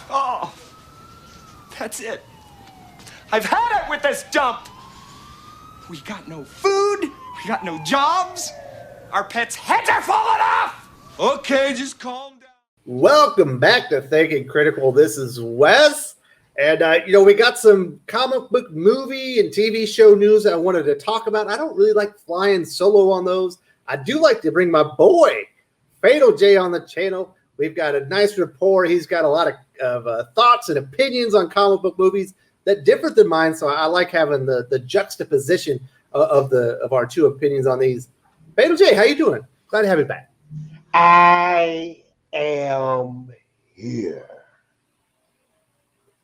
Oh, that's it. I've had it with this dump. We got no food. We got no jobs. Our pets' heads are falling off. Okay, just calm down. Welcome back to Thinking Critical. This is Wes. And, we got some comic book movie and TV show news that I wanted to talk about. I don't really like flying solo on those. I do like to bring my boy, Fatal J, on the channel. We've got a nice rapport. He's got a lot of thoughts and opinions on comic book movies that differ than mine. So I like having the juxtaposition of our two opinions on these. Fatal J, how you doing? Glad to have you back. I am here.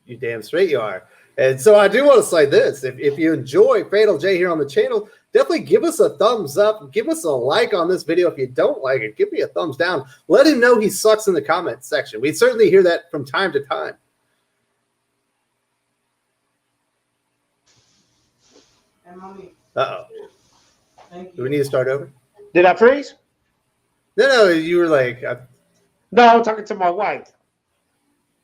You damn straight you are. And so I do want to say this. If you enjoy Fatal J here on the channel, definitely give us a thumbs up. Give us a like on this video. If you don't like it, give me a thumbs down. Let him know he sucks in the comment section. We certainly hear that from time to time. Uh-oh. Do we need to start over? Did I freeze? No, you were like... No, I'm talking to my wife.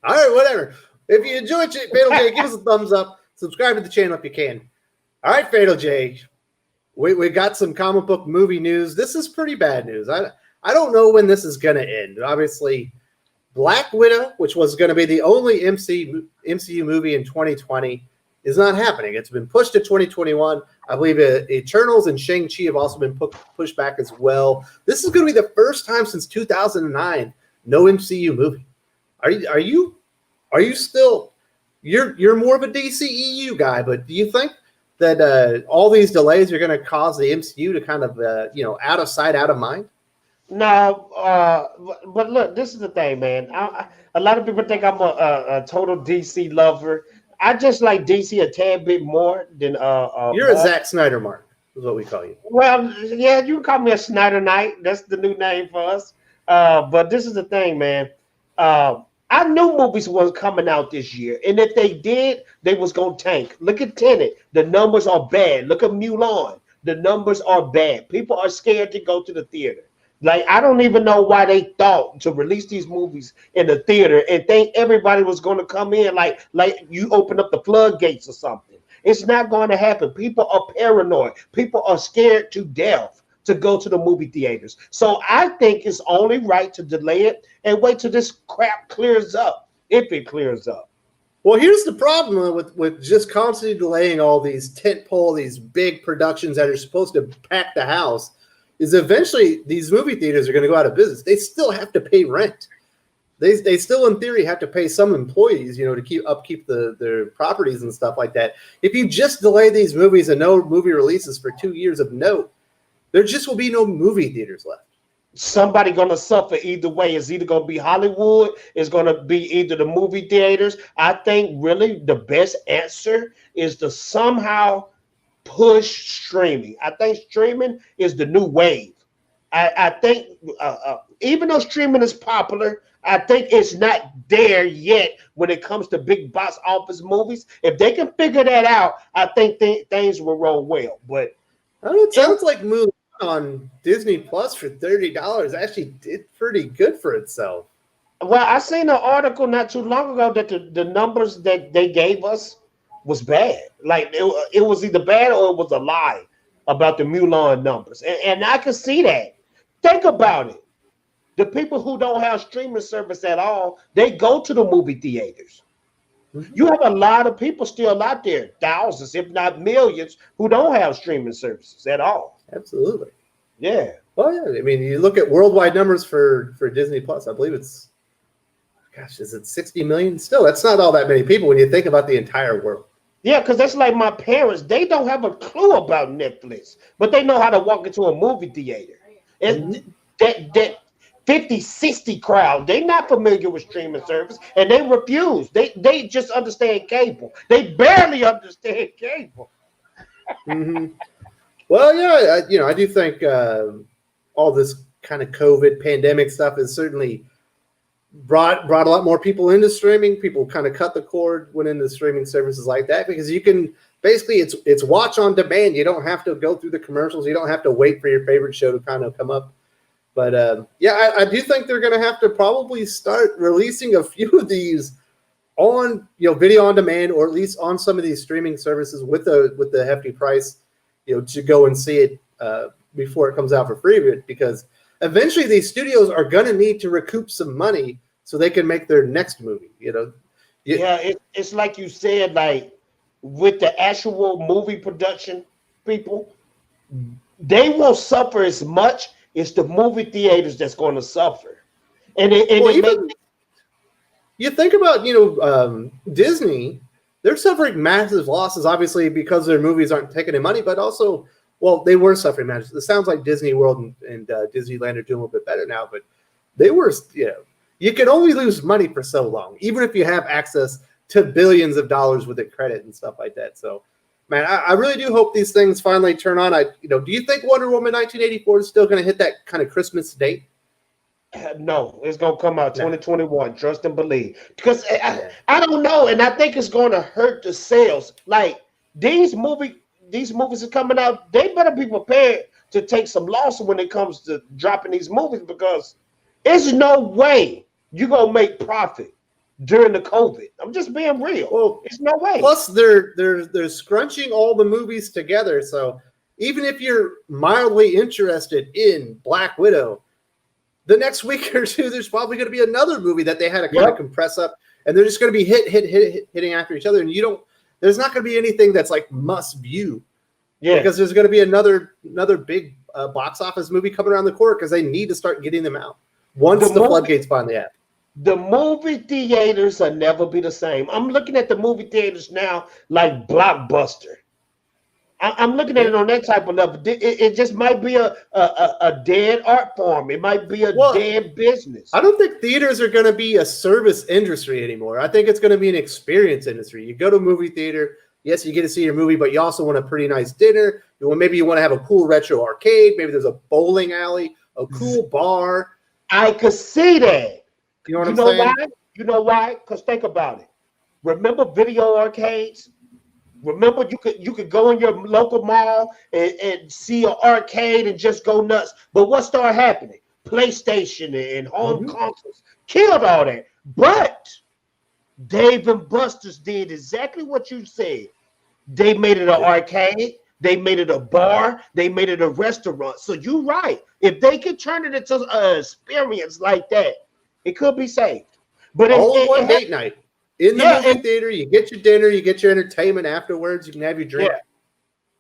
All right, whatever. If you enjoyed Fatal J, give us a thumbs up. Subscribe to the channel if you can. All right, Fatal J. We got some comic book movie news. This is pretty bad news. I don't know when this is going to end. Obviously, Black Widow, which was going to be the only MCU movie in 2020, is not happening. It's been pushed to 2021. I believe Eternals and Shang-Chi have also been pushed back as well. This is going to be the first time since 2009 no MCU movie. Are you still you're more of a DCEU guy, but do you think that all these delays are going to cause the MCU to kind of out of sight, out of mind? No, but look, this is the thing, man. A lot of people think I'm a total DC lover. I just like DC a tad bit more than You're a Zack Snyder mark, is what we call you. Well, yeah, you can call me a Snyder Knight. That's the new name for us. But this is the thing, man. I knew movies was coming out this year, and if they did, they was gonna tank. Look at Tenet. The numbers are bad. Look at Mulan. The numbers are bad. People are scared to go to the theater. Like, I don't even know why they thought to release these movies in the theater and think everybody was going to come in like you open up the floodgates or something. It's not going to happen. People are paranoid. People are scared to death to go to the movie theaters. So I think it's only right to delay it and wait till this crap clears up, if it clears up. Well, here's the problem with just constantly delaying all these tentpole, these big productions that are supposed to pack the house, is eventually these movie theaters are going to go out of business. They still have to pay rent. They still, in theory, have to pay some employees, to upkeep their properties and stuff like that. If you just delay these movies and no movie releases for 2 years of note, there just will be no movie theaters left. Somebody going to suffer either way. It's either going to be Hollywood. It's going to be either the movie theaters. I think really the best answer is to somehow push streaming. I think streaming is the new wave. I think even though streaming is popular, I think it's not there yet when it comes to big box office movies. If they can figure that out, I think things will roll well. But it sounds like Mulan on Disney Plus for $30 actually did pretty good for itself. Well, I seen an article not too long ago that the numbers that they gave us was bad. Like it was either bad or it was a lie about the Mulan numbers. And I can see that. Think about it. The people who don't have streaming service at all, they go to the movie theaters. Mm-hmm. You have a lot of people still out there, thousands, if not millions, who don't have streaming services at all. Absolutely. Yeah. Well, yeah. I mean, you look at worldwide numbers for Disney Plus, I believe it's, is it 60 million? Still, that's not all that many people when you think about the entire world. Yeah, because that's like my parents. They don't have a clue about Netflix, but they know how to walk into a movie theater. And that 50, 60 crowd, they're not familiar with streaming service, and they refuse. They just understand cable. They barely understand cable. Mm-hmm. Well, yeah, I do think all this kind of COVID pandemic stuff has certainly brought a lot more people into streaming. People kind of cut the cord, went into streaming services like that, because you can basically it's watch on demand. You don't have to go through the commercials. You don't have to wait for your favorite show to kind of come up. But yeah, I do think they're going to have to probably start releasing a few of these on video on demand, or at least on some of these streaming services with the hefty price, to go and see it before it comes out for free, because eventually these studios are going to need to recoup some money so they can make their next movie. It's like you said, like with the actual movie production people, they won't suffer as much. It's the movie theaters that's going to suffer. You think about, Disney, they're suffering massive losses, obviously, because their movies aren't taking in money, but also, well, they were suffering massive. It sounds like Disney World and Disneyland are doing a little bit better now, but they were, you can only lose money for so long, even if you have access to billions of dollars with the credit and stuff like that. So, man, I really do hope these things finally turn on. Do you think Wonder Woman 1984 is still going to hit that kind of Christmas date? No, it's going to come out 2021. Trust and believe. Because I don't know, and I think it's going to hurt the sales. Like, these movies are coming out. They better be prepared to take some loss when it comes to dropping these movies, because there's no way you're going to make profit during the COVID. I'm just being real. Well, there's no way. Plus, they're scrunching all the movies together. So even if you're mildly interested in Black Widow, the next week or two, there's probably going to be another movie that they had to kind of compress up, and they're just going to be hitting after each other. And there's not going to be anything that's like must view, because there's going to be another big box office movie coming around the corner, because they need to start getting them out once the floodgates finally happen. The movie theaters will never be the same. I'm looking at the movie theaters now like Blockbuster. I'm looking at it on that type of level. It just might be a dead art form. It might be a dead business. I don't think theaters are going to be a service industry anymore. I think it's going to be an experience industry. You go to a movie theater, yes, you get to see your movie, but you also want a pretty nice dinner. Maybe you want to have a cool retro arcade. Maybe there's a bowling alley, a cool bar. I could see that. You know what I'm saying? Why? You know why? Because think about it. Remember video arcades? Remember, you could go in your local mall and see an arcade and just go nuts. But what started happening? PlayStation and home consoles killed all that. But Dave and Buster's did exactly what you said. They made it an arcade. They made it a bar. They made it a restaurant. So you're right. If they could turn it into an experience like that, it could be saved. But all in one date night. In the movie theater, you get your dinner, you get your entertainment afterwards, you can have your drink.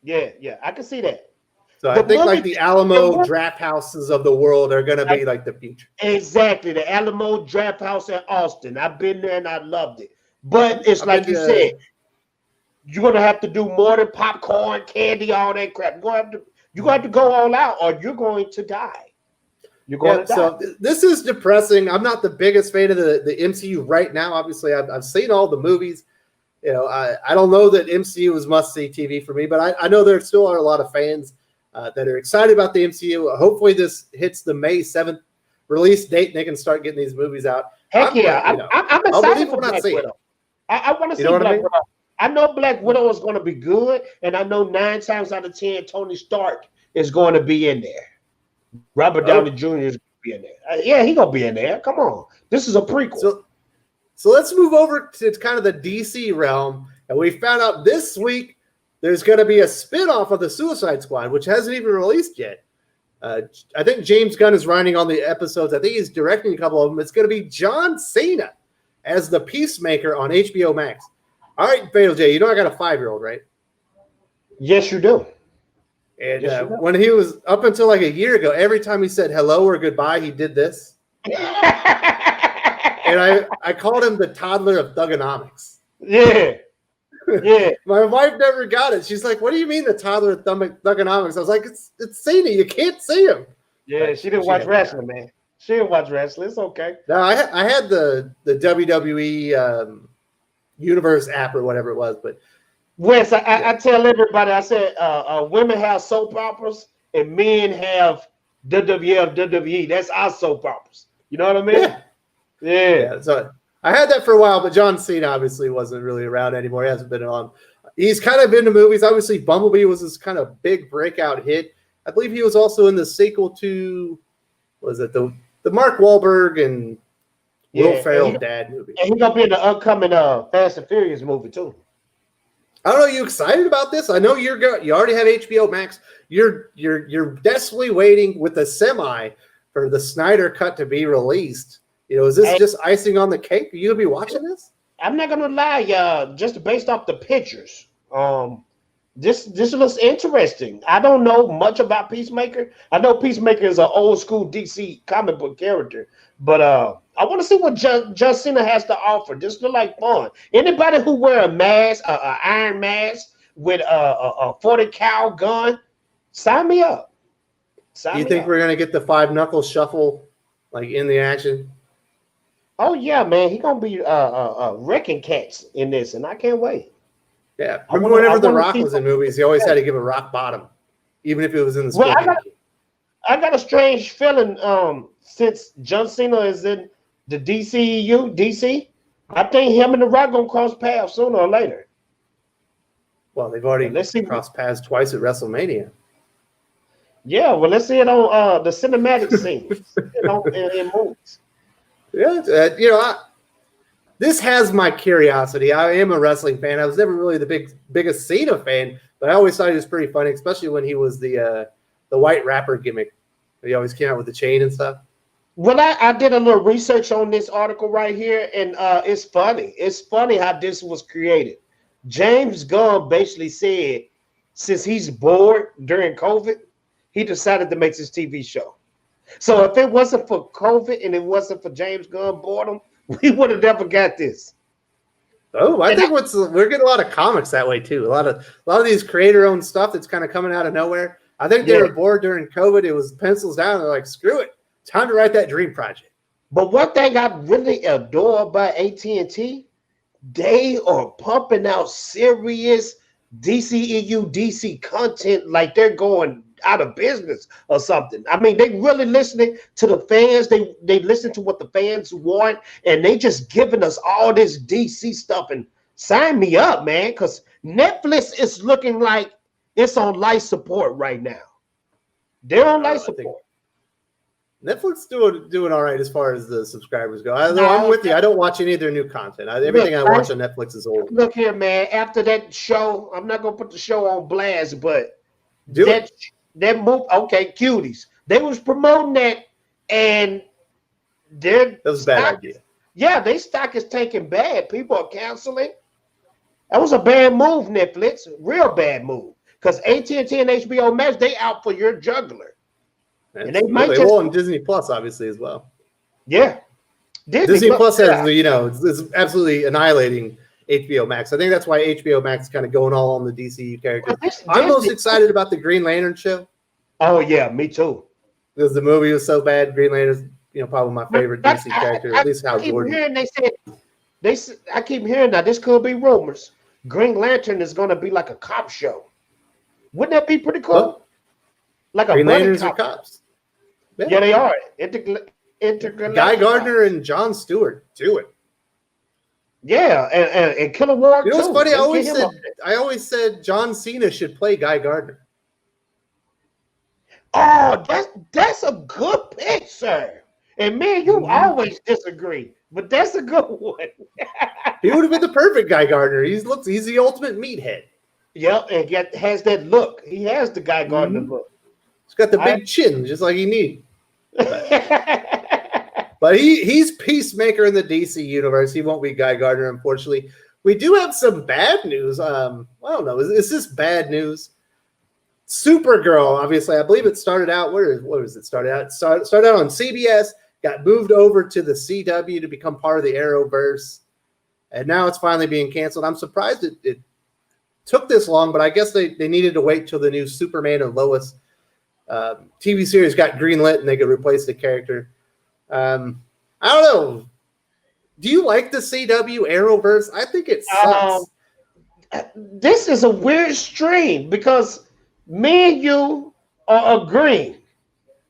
Yeah, I can see that. So I think like the Alamo draft houses of the world are going to be like the future. Exactly. The Alamo draft house in Austin. I've been there and I loved it. But it's like you said, you're going to have to do more than popcorn, candy, all that crap. You're going to have to go all out, or you're going to die. You're going to die. So this is depressing. I'm not the biggest fan of the MCU right now. Obviously, I've seen all the movies. I don't know that MCU is must-see TV for me, but I know there still are a lot of fans that are excited about the MCU. Hopefully, this hits the May 7th release date, and they can start getting these movies out. Heck I'm excited for Black Widow. I want to see Black Widow. I know Black Widow is going to be good, and I know 9 times out of 10, Tony Stark is going to be in there. Robert Downey Jr. is going to be in there. Yeah, he's going to be in there. Come on. This is a prequel. So let's move over to kind of the DC realm. And we found out this week there's going to be a spinoff of the Suicide Squad, which hasn't even released yet. I think James Gunn is writing on the episodes. I think he's directing a couple of them. It's going to be John Cena as the Peacemaker on HBO Max. All right, Fatal J, I got a 5-year-old, right? Yes, you do. And when he was up until like a year ago, every time he said hello or goodbye, he did this. And I called him the toddler of thugonomics. Yeah. My wife never got it. She's like, "What do you mean the toddler of thugonomics?" I was like, "It's Cena. You can't see him." Yeah, she didn't watch wrestling, man. She didn't watch wrestling. It's okay. No, I had the WWE Universe app or whatever it was, but. Wes, I tell everybody, I said women have soap operas and men have WWF, WWE. That's our soap operas. You know what I mean? Yeah. So I had that for a while, but John Cena obviously wasn't really around anymore. He hasn't been on. He's kind of into movies. Obviously, Bumblebee was his kind of big breakout hit. I believe he was also in the sequel to, what was it, the Mark Wahlberg and Will Yeah, Ferrell dad movie. and he's gonna be in the upcoming Fast and Furious movie too. I don't know. You excited about this? I know you already have HBO Max. You're desperately waiting with the semi for the Snyder cut to be released. Is this just icing on the cake? Are you gonna be watching this? I'm not gonna lie, y'all. Just based off the pictures, this looks interesting. I don't know much about Peacemaker. I know Peacemaker is an old school DC comic book character, but I want to see what John Cena has to offer. This look like fun. Anybody who wear a mask, a iron mask with a 40 cal gun, sign me up. You think we're gonna get the 5 knuckle shuffle like in the action? Oh yeah, man, he's gonna be wrecking cats in this, and I can't wait. Yeah, remember whenever The Rock was in movies, he always had to give a rock bottom, even if it was in the Well, I got a strange feeling since John Cena is in the dceu, DC, I think him and The Rock gonna cross paths sooner or later. Well, they've already crossed paths twice at WrestleMania. Yeah, well, let's see it on the cinematic scenes in movies. Yeah, this has my curiosity. I am a wrestling fan. I was never really the biggest Cena fan, but I always thought he was pretty funny, especially when he was the white rapper gimmick. He always came out with the chain and stuff. Well, I did a little research on this article right here, and it's funny. It's funny how this was created. James Gunn basically said, since he's bored during COVID, he decided to make this TV show. So if it wasn't for COVID and it wasn't for James Gunn boredom, we would have never got this. Oh, I think we're getting a lot of comics that way too. A lot of these creator-owned stuff that's kind of coming out of nowhere. I think they were bored during COVID. It was pencils down. They're like, screw it, time to write that dream project. But one thing I really adore about AT&T, they are pumping out serious DCEU DC content like they're going out of business or something. I mean, they really listening to the fans. They listen to what the fans want, and they just giving us all this DC stuff. And sign me up, man, because Netflix is looking like it's on life support right now. They're on life support. Netflix doing all right as far as the subscribers go. I'm with you. I don't watch any of their new content. Everything I watch on Netflix is old. Look here, man. After that show, I'm not gonna put the show on blast, but that move, okay, Cuties. They was promoting that, and that was a bad idea. Yeah, their stock is taking bad. People are canceling. That was a bad move, Netflix. Real bad move. Because AT&T and HBO Max, they out for your juggler. And they might and Disney Plus, obviously, as well. Yeah. Disney Plus has, it's absolutely annihilating HBO Max. I think that's why HBO Max is kind of going all on the DCU characters. I'm most excited about the Green Lantern show. Oh, yeah, me too. Because the movie was so bad. Green Lantern's, probably my favorite DC character, at least Hal Jordan. I keep hearing that this could be rumors. Green Lantern is going to be like a cop show. Wouldn't that be pretty cool? Well, like a Green Lanterns are cops. Yeah, they are. Guy Gardner and Jon Stewart do it. Yeah, and Killer Ward. You know what's funny? I always said John Cena should play Guy Gardner. Oh, that's a good pick, sir. And man, you always disagree, but that's a good one. He would have been the perfect Guy Gardner. He's the ultimate meathead. Yep, and has that look. He has the Guy Gardner look. He's got the big chin, just like he needs. But he's Peacemaker in the DC universe. He won't be Guy Gardner, unfortunately. We do have some bad news. I don't know. Is this bad news? Supergirl, obviously, I believe it started out. Where was it started out? It started out on CBS, got moved over to the CW to become part of the Arrowverse, and now it's finally being canceled. I'm surprised it took this long, but I guess they needed to wait till the new Superman and Lois TV series got greenlit and they could replace the character. I don't know. Do you like the CW Arrowverse? I think it sucks. This is a weird stream because me and you are agreeing,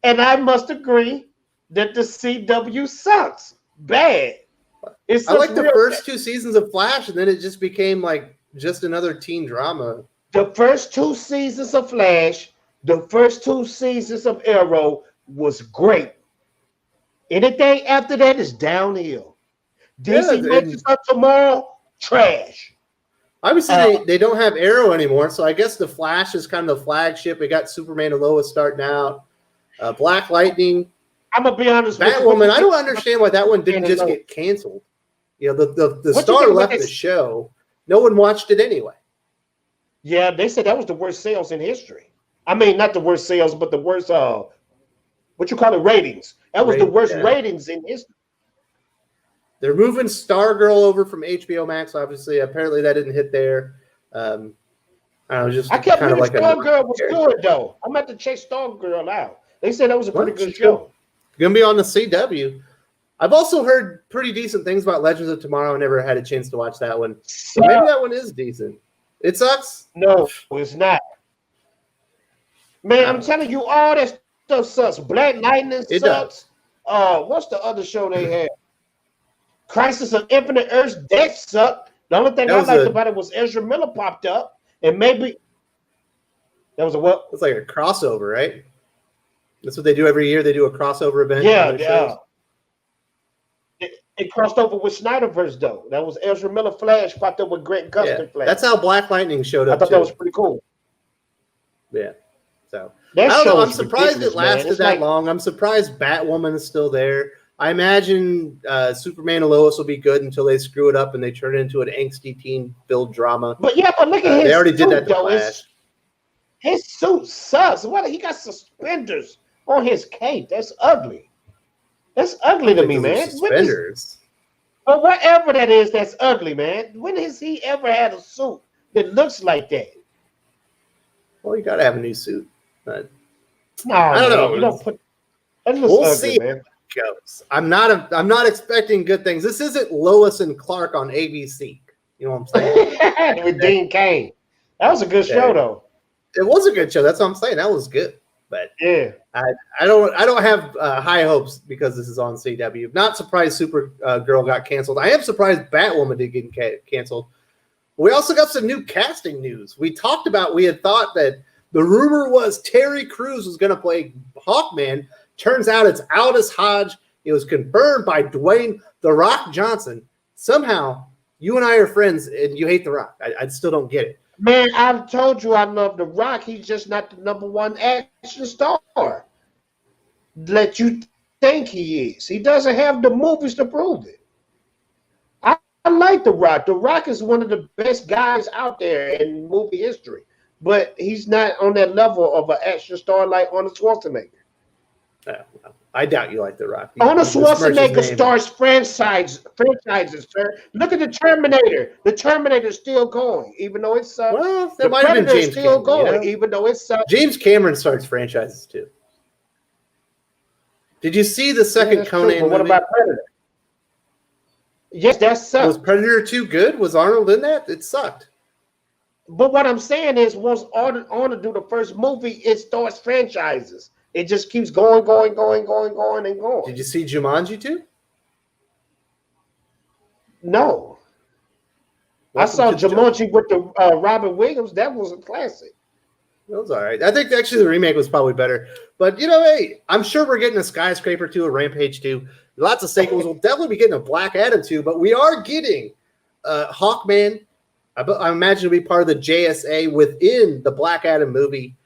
and I must agree that the CW sucks bad. I like the first 2 seasons of Flash, and then it just became like just another teen drama. The first 2 seasons of Flash, the first 2 seasons of Arrow was great. Anything after that is downhill. DC Yeah, makes it up tomorrow, trash. Obviously, they don't have Arrow anymore, so I guess the Flash is kind of the flagship. We got Superman and Lois starting out. Black Lightning. I'm gonna be honest with you. Batwoman, I don't understand why that one didn't just get canceled. You know, the star left the show. No one watched it anyway. Yeah, they said that was the worst sales in history. I mean, not the worst sales, but the worst what you call it, ratings. That was the worst ratings in history. They're moving Stargirl over from HBO Max. Obviously, apparently that didn't hit there. I don't know, just I kept kind of like Stargirl was good though. I'm about to check Stargirl out. They said that was a pretty good show. Gonna be on the CW. I've also heard pretty decent things about Legends of Tomorrow. I never had a chance to watch that one. So maybe that one is decent. It sucks? No, it's not. Man, I'm telling you, all that stuff sucks. Black Lightning sucks. What's the other show they had? Crisis of Infinite Earths, that sucked. The only thing I liked about it was Ezra Miller popped up, and maybe that was a what? It's like a crossover, right? That's what they do every year. They do a crossover event. Yeah. It crossed over with Snyderverse though. That was Ezra Miller Flash popped up with Grant Gustin Flash. That's how Black Lightning showed up. I thought that was pretty cool. Yeah. So I don't know. I'm surprised it lasted that long. I'm surprised Batwoman is still there. I imagine Superman and Lois will be good until they screw it up and they turn it into an angsty teen-filled drama. But look at his they already did that to though. Flash. His suit sucks. What? He got suspenders on his cape. That's ugly. That's ugly to me, man. Suspenders. But whatever that is, that's ugly, man. When has he ever had a suit that looks like that? Well, you gotta have a new suit. No, I don't know. You don't put. We'll ugly, see. Man. Goes. I'm not expecting good things. This isn't Lois and Clark on ABC. You know what I'm saying? With Dean Cain. That was a good show, though. It was a good show. That's what I'm saying. That was good. But yeah, I don't have high hopes because this is on CW. Not surprised Supergirl got canceled. I am surprised Batwoman did get canceled. We also got some new casting news. We had thought that the rumor was Terry Crews was going to play Hawkman. Turns out it's Aldous Hodge. It was confirmed by Dwayne "The Rock" Johnson. Somehow, you and I are friends, and you hate The Rock. I still don't get it. Man, I've told you I love The Rock. He's just not the #1 action star that you think he is. He doesn't have the movies to prove it. I like The Rock. The Rock is one of the best guys out there in movie history, but he's not on that level of an action star like Arnold Schwarzenegger. I doubt you like The Rock. Arnold Schwarzenegger stars franchises, sir. Look at the Terminator. The Terminator's still going, even though it's well, that might have been James still Cameron, going, even though it's James Cameron starts franchises too. Did you see the second Conan movie? What about Predator? Yes, that sucked. Was Predator 2 good? Was Arnold in that? It sucked. But what I'm saying is, once Arnold do the first movie, it starts franchises. It just keeps going, and going. Did you see Jumanji 2? No. I saw Jumanji with the Robin Williams. That was a classic. That was all right. I think actually the remake was probably better. But, hey, I'm sure we're getting a Skyscraper 2, a Rampage 2. Lots of sequels. We'll definitely be getting a Black Adam 2. But we are getting Hawkman. I imagine it'll be part of the JSA within the Black Adam movie.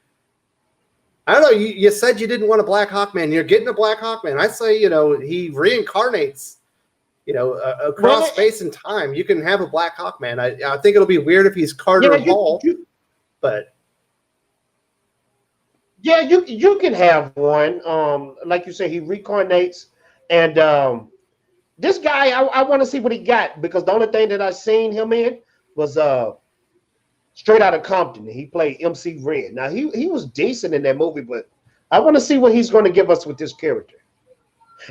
I don't know. You said you didn't want a Black Hawkman. You're getting a Black Hawkman. I say, he reincarnates, across space and time. You can have a Black Hawkman. I think it'll be weird if he's Carter Hall, but yeah, you can have one. Like you say, he reincarnates, and this guy, I want to see what he got because the only thing that I seen him in was Straight Outta Compton. He played MC Ren. Now he was decent in that movie, but I want to see what he's going to give us with this character.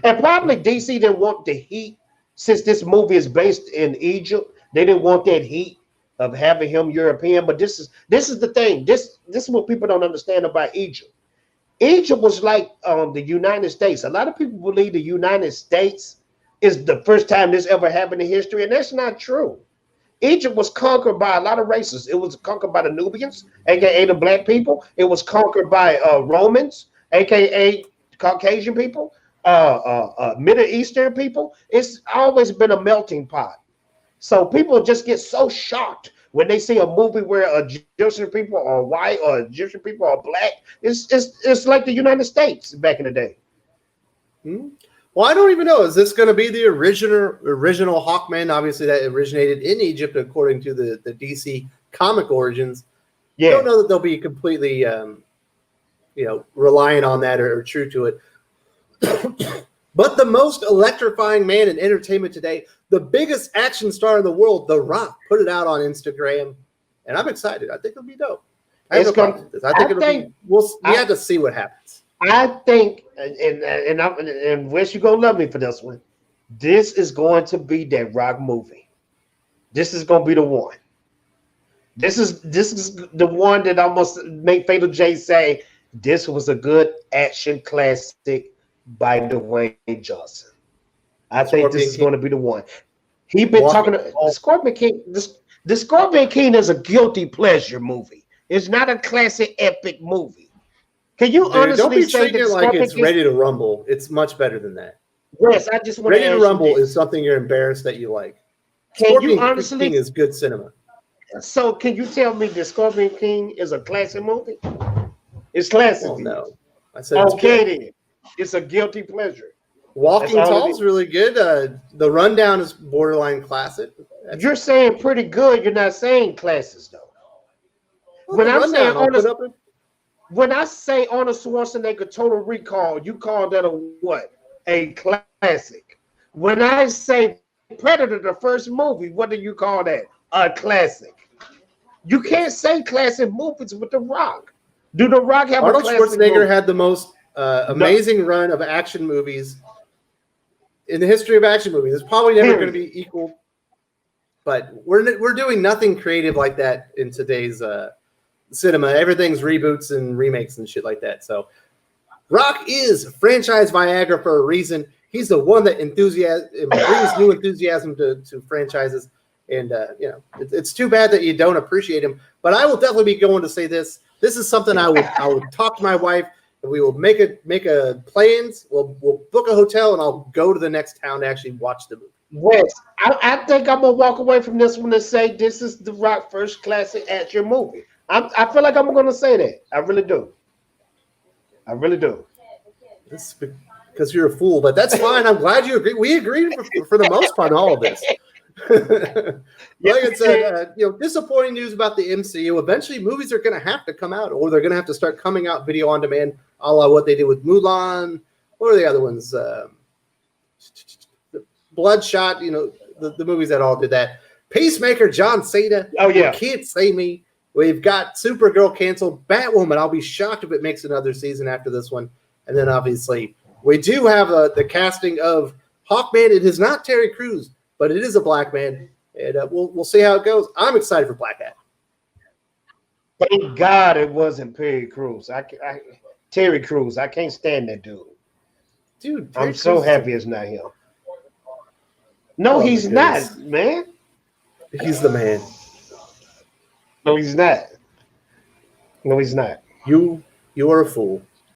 And probably DC didn't want the heat since this movie is based in Egypt. They didn't want that heat of having him European. But this is the thing. This is what people don't understand about Egypt. Egypt was like the United States. A lot of people believe the United States is the first time this ever happened in history, and that's not true. Egypt was conquered by a lot of races. It was conquered by the Nubians, aka the black people. It was conquered by Romans, aka Caucasian people. Middle Eastern people, it's always been a melting pot. So people just get so shocked when they see a movie where Egyptian people are white or Egyptian people are black. It's like the United States back in the day. Well, I don't even know. Is this going to be the original Hawkman? Obviously, that originated in Egypt, according to the DC comic origins. Yeah. I don't know that they'll be completely, reliant on that or true to it. But the most electrifying man in entertainment today, the biggest action star in the world, The Rock, put it out on Instagram, and I'm excited. I think it'll be dope. We have to see what happens. I think, and Wes, you gonna love me for this one. This is going to be that Rock movie. This is gonna be the one. This is the one that almost made Fatal J say this was a good action classic by Dwayne Johnson. I think this is going to be the one. He's been talking to the Scorpion King. The Scorpion King is a guilty pleasure movie. It's not a classic epic movie. Can you honestly don't be say treating it like it's Ready to Rumble? It's much better than that. Yes, I just want Ready to Rumble is something you're embarrassed that you like. Scorpion King is good cinema. So can you tell me the Scorpion King is a classic movie? It's classic. Oh, no. I said okay then. It's a guilty pleasure. Walking Tall is really good. The Rundown is borderline classic. You're saying pretty good. You're not saying classics though. Well, when I say Arnold Schwarzenegger Total Recall, you call that a what? A classic. When I say Predator, the first movie, what do you call that? A classic. You can't say classic movies with The Rock. Do The Rock have Arnold a classic Schwarzenegger movie? had the most amazing run of action movies in the history of action movies. It's probably never going to be equal, but we're doing nothing creative like that in today's cinema. Everything's reboots and remakes and shit like that. So Rock is franchise Viagra for a reason. He's the one that brings new enthusiasm to franchises. And it's too bad that you don't appreciate him. But I will definitely be going to say this. This is something I would talk to my wife. And we will make a plans. We'll book a hotel, and I'll go to the next town to actually watch the movie. Yes, I think I'm gonna walk away from this one and say this is The Rock first classic action movie. I feel like I'm gonna say that. I really do. This is because you're a fool, but that's fine. I'm glad you agree. We agreed for the most part on all of this. Like I said, disappointing news about the MCU. Eventually, movies are going to have to come out, or they're going to have to start coming out video on demand, a la what they did with Mulan, or the other ones, Bloodshot. The movies that all did that. Peacemaker, John Cena. Oh yeah, You Can't Say Me. We've got Supergirl canceled. Batwoman. I'll be shocked if it makes another season after this one. And then obviously we do have the casting of Hawkman. It is not Terry Crews, but it is a black man. And we'll see how it goes. I'm excited for Black Hat. Thank God it wasn't Terry Crews. Terry Crews. I can't stand that dude. Dude, I'm so happy it's not him. No, he's not, man. He's the man. No, he's not. No, he's not. You are a fool.